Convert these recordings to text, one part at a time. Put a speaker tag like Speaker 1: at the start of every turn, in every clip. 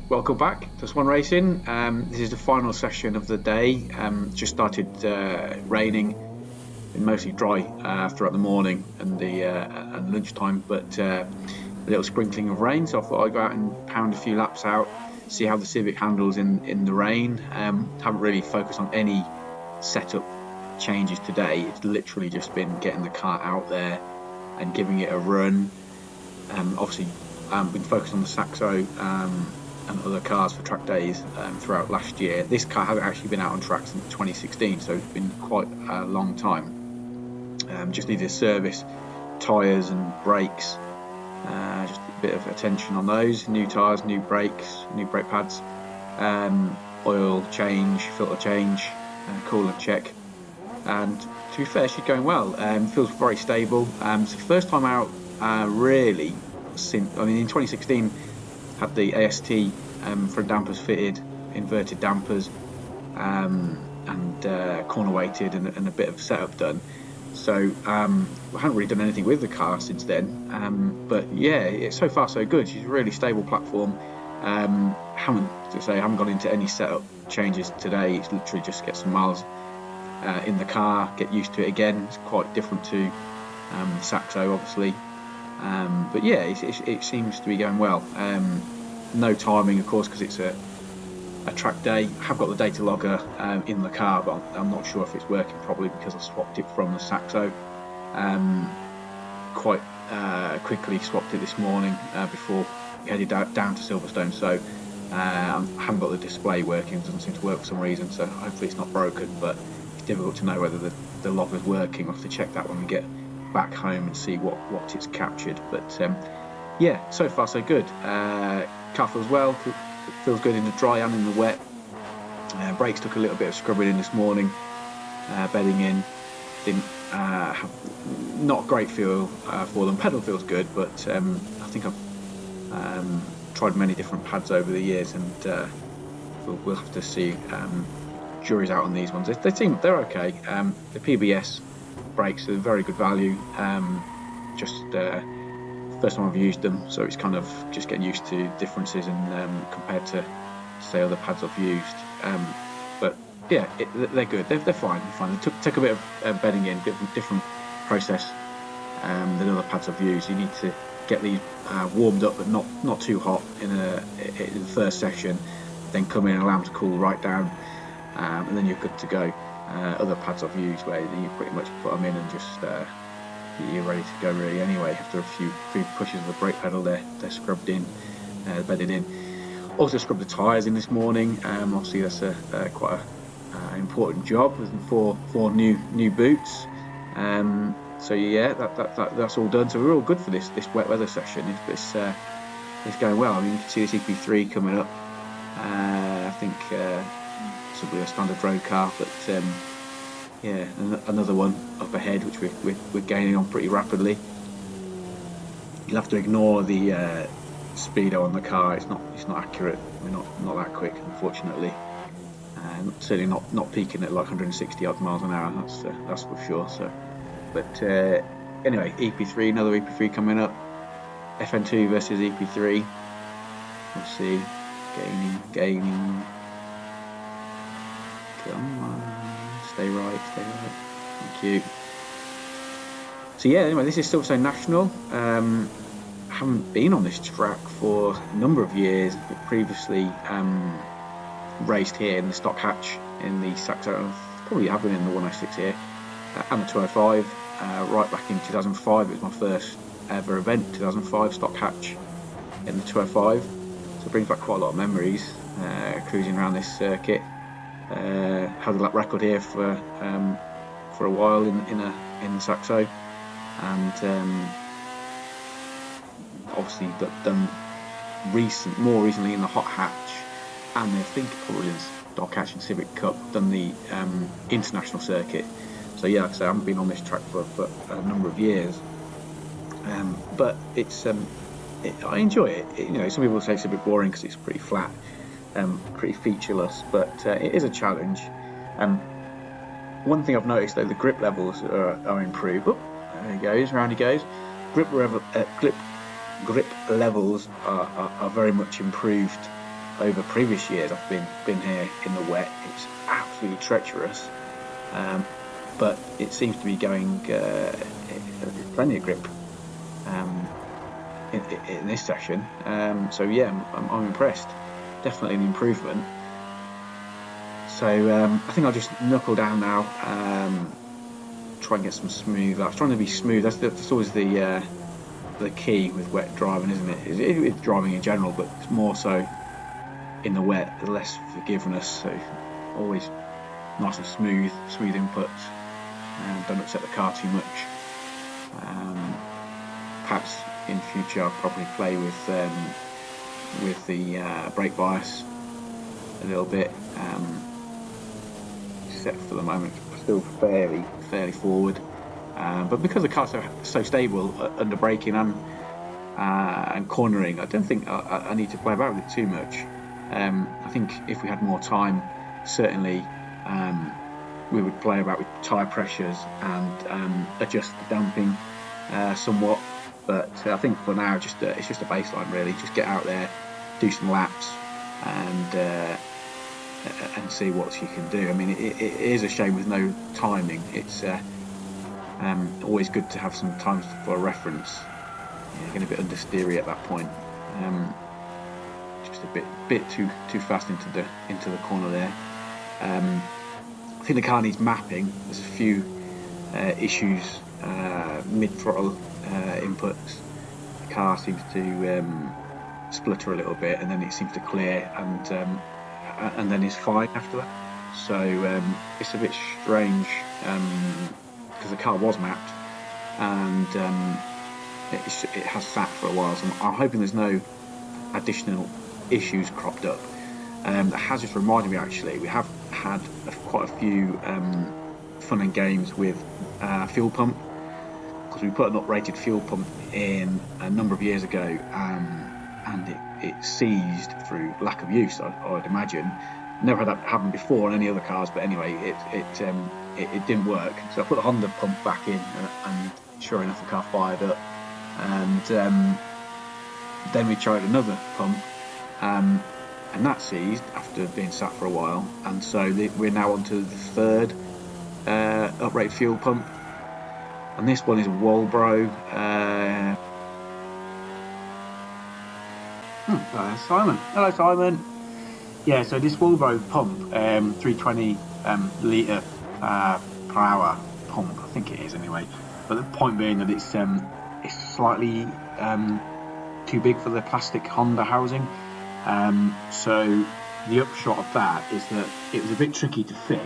Speaker 1: Welcome back to Swan Racing. This is the final session of the day. Just started raining, been mostly dry throughout the morning and the and lunchtime, but a little sprinkling of rain. So I thought I'd go out and pound a few laps out, see how the Civic handles in the rain. Haven't really focused on any setup changes today. It's literally just been getting the car out there and giving it a run. Obviously, been focused on the Saxo and other cars for track days throughout last year. This car hasn't actually been out on track since 2016, so it's been quite a long time. Just needed a service, tyres and brakes, just a bit of attention on those. New tyres, new brakes, new brake pads, oil change, filter change, coolant check. And to be fair, she's going well. Feels very stable. It's the first time out really since, in 2016 had the AST front dampers fitted, inverted dampers, and corner weighted, and a bit of setup done. So I haven't really done anything with the car since then. But yeah, so far so good. She's a really stable platform. Haven't gone into any setup changes today. It's literally just get some miles in the car, get used to it again. It's quite different to the Saxo, obviously. But yeah, it seems to be going well. No timing, of course, because it's a track day. I have got the data logger in the car, but I'm not sure if it's working properly because I swapped it from the Saxo. Quite quickly swapped it this morning before we headed down to Silverstone. So I haven't got the display working. It doesn't seem to work for some reason. So hopefully it's not broken, but it's difficult to know whether the logger's working. We'll have to check that when we get back home and see what it's captured. But yeah, so far so good. Car feels well, feels good in the dry and in the wet. Brakes took a little bit of scrubbing in this morning, bedding in. Didn't have not a great feel for them. Pedal feels good, but I think I've tried many different pads over the years, and we'll have to see. Jury's out on these ones. They're okay. The PBS brakes are very good value. First time I've used them, so it's kind of just getting used to differences and compared to say other pads I've used. But yeah, they're good. They're fine. They took a bit of bedding in, a bit of a different process than other pads I've used. You need to get these warmed up, but not too hot in the first section. Then come in and allow them to cool right down, and then you're good to go. Other pads I've used where you pretty much put them in and just you're ready to go really anyway. After a few pushes of the brake pedal, they're scrubbed in, bedded in. Also scrubbed the tyres in this morning. Obviously that's quite an important job. There's four new boots. So yeah, that's all done. So we're all good for this wet weather session. It's going well. I mean, you can see this EP3 coming up. I think possibly a standard road car, but yeah, another one up ahead, which we're gaining on pretty rapidly. You'll have to ignore the speedo on the car. It's not accurate. We're not that quick, unfortunately. Certainly not peaking at like 160 odd miles an hour. That's for sure. So, but anyway, EP3, another EP3 coming up. FN2 versus EP3. We'll see. Gaining. Come on. Stay right. Thank you. So yeah, anyway, this is Silverstone National. Haven't been on this track for a number of years. Previously raced here in the stock hatch in the Saxo. Probably have been in the 106 here and the 205. Right back in 2005, it was my first ever event. 2005 stock hatch in the 205. So it brings back quite a lot of memories. Cruising around this circuit. Had a lap record here for a while in the Saxo, and obviously done more recently in the hot hatch, and I think probably in stock hatch and Civic Cup done the international circuit. So yeah, like I say, I haven't been on this track for a number of years, but it's I enjoy it. Some people say it's a bit boring because it's pretty flat. Pretty featureless, but it is a challenge. One thing I've noticed though, the grip levels are improved. Oh, there he goes, round he goes. Grip levels are very much improved over previous years I've been here in the wet. It's absolutely treacherous, but it seems to be going plenty of grip in this session. So yeah, I'm impressed. Definitely an improvement. So I think I'll just knuckle down now. Try and get some smooth. I was trying to be smooth. That's always the key with wet driving, isn't it? It's driving in general, but it's more so in the wet. There's less forgiveness, so always nice and smooth inputs. Don't upset the car too much. Perhaps in future I'll probably play with the brake bias a little bit. Except for the moment, still fairly forward. But because the car's so stable under braking and cornering, I don't think I need to play about with it too much. I think if we had more time, certainly we would play about with tyre pressures and adjust the damping somewhat. But I think for now, it's just a baseline really. Just get out there, do some laps, and see what you can do. I mean, it is a shame with no timing. It's always good to have some times for a reference. You're getting a bit understeery at that point. Just a bit too fast into the corner there. I think the car needs mapping. There's a few issues mid-throttle inputs. The car seems to splutter a little bit, and then it seems to clear, and then it's fine after that. So it's a bit strange because the car was mapped, and it has sat for a while. So I'm hoping there's no additional issues cropped up. That has just reminded me, actually, we have had quite a few fun and games with fuel pump, because we put an uprated fuel pump in a number of years ago, and it seized through lack of use, I'd imagine. Never had that happen before on any other cars, but anyway, it didn't work. So I put the Honda pump back in, and sure enough, the car fired up. And then we tried another pump, and that seized after being sat for a while. And so we're now on to the third uprated fuel pump, and this one is Walbro. Simon. Hello, Simon. Yeah, so this Walbro pump, 320 litre per hour pump, I think it is anyway. But the point being that it's slightly too big for the plastic Honda housing. So the upshot of that is that it was a bit tricky to fit,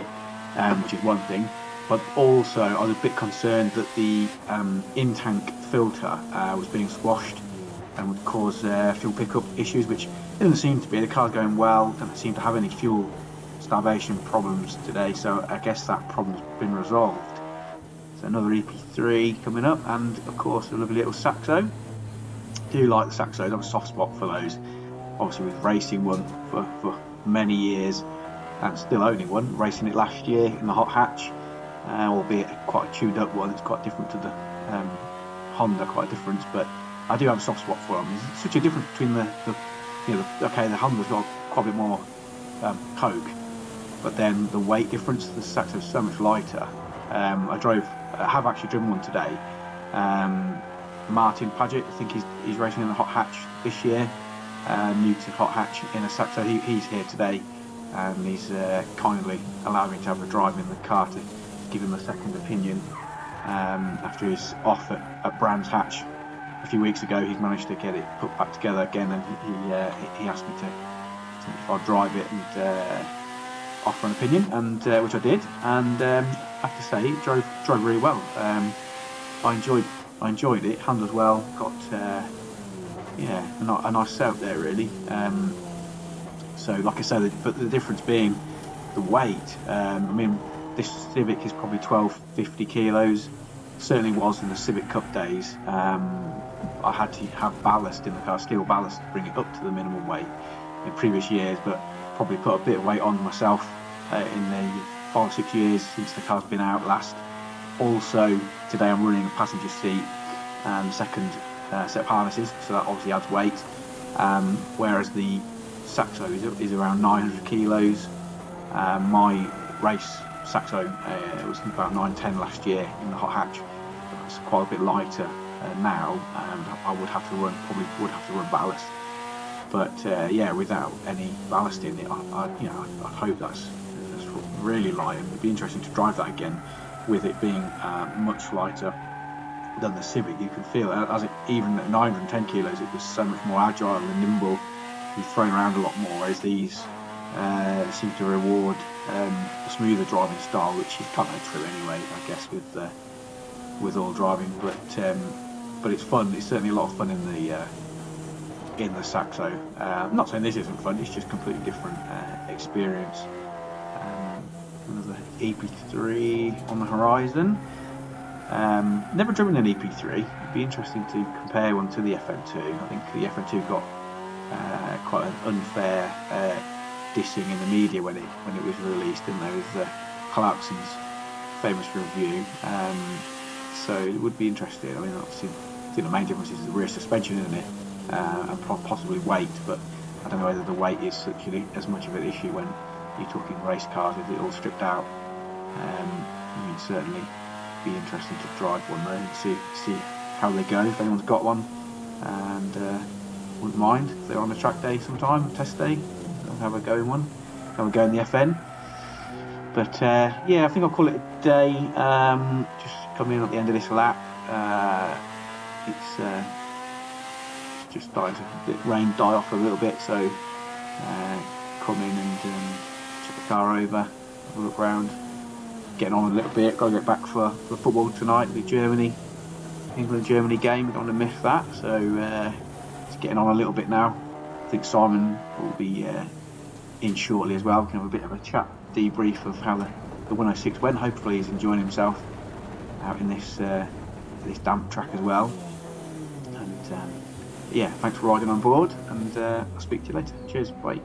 Speaker 1: which is one thing. But also I was a bit concerned that the in-tank filter was being squashed and would cause fuel pickup issues, which it doesn't seem to be. The car's going well, doesn't seem to have any fuel starvation problems today, so I guess that problem's been resolved. So another EP3 coming up, and of course a lovely little Saxo. I do like the Saxos, I have a soft spot for those. Obviously with racing one for many years, and still owning one, racing it last year in the hot hatch, albeit quite a chewed up one. It's quite different to the Honda, quite a difference, but I do have a soft spot for them. There's such a difference between the Honda's got quite a bit more coke, but then the weight difference, the Saxo's so much lighter. I have actually driven one today. Martin Paget, I think he's racing in the hot hatch this year, new to hot hatch in a Saxo. He's here today, and he's kindly allowed me to have a drive in the car to give him a second opinion after he's off at Brands Hatch a few weeks ago. He's managed to get it put back together again, and he asked me to if I'd drive it and offer an opinion, and which I did, and I have to say it drove really well. I enjoyed it, handled well, got a nice setup there really. So like I said, but the difference being the weight. I mean, this Civic is probably 1250 kilos, certainly was in the Civic Cup days. I had to have ballast in the car, steel ballast, to bring it up to the minimum weight in previous years, but probably put a bit of weight on myself in the 5 or 6 years since the car's been out last. Also today I'm running a passenger seat and second set of harnesses, so that obviously adds weight, whereas the Saxo is around 900 kilos. My race Saxo was about 910 last year in the hot hatch. It's quite a bit lighter now, and I probably would have to run ballast. But yeah, without any ballast in it, I hope that's really light, and it'd be interesting to drive that again with it being much lighter than the Civic. You can feel it, even at 910 kilos, it was so much more agile and nimble. You're thrown around a lot more, whereas these seem to reward a smoother driving style, which is kind of true anyway, I guess, with all driving. But it's fun. It's certainly a lot of fun in the Saxo. I'm not saying this isn't fun. It's just completely different experience. Another EP3 on the horizon. Never driven an EP3. It'd be interesting to compare one to the FN2. I think the FN2 got quite an unfair dissing in the media when it was released, didn't there, with Clarkson's famous review. So it would be interesting. I mean, obviously, I think the main difference is the rear suspension, isn't it, and possibly weight. But I don't know whether the weight is as much of an issue when you're talking race cars with it all stripped out. I mean, certainly be interesting to drive one though and see how they go, if anyone's got one, and wouldn't mind if they're on a track day sometime, test day, I'll have a go in one, have a go in the FN. But yeah, I think I'll call it a day. Just coming in at the end of this lap. It's just starting to let rain die off a little bit, so come in and check the car over, have a look round, getting on a little bit. Got to get back for football tonight, the England-Germany game. Don't want to miss that, so it's getting on a little bit now. I think Simon will be in shortly as well. We can have a bit of a chat, debrief of how the 106 went. Hopefully he's enjoying himself out in this damp track as well. And yeah, thanks for riding on board, and I'll speak to you later. Cheers, bye.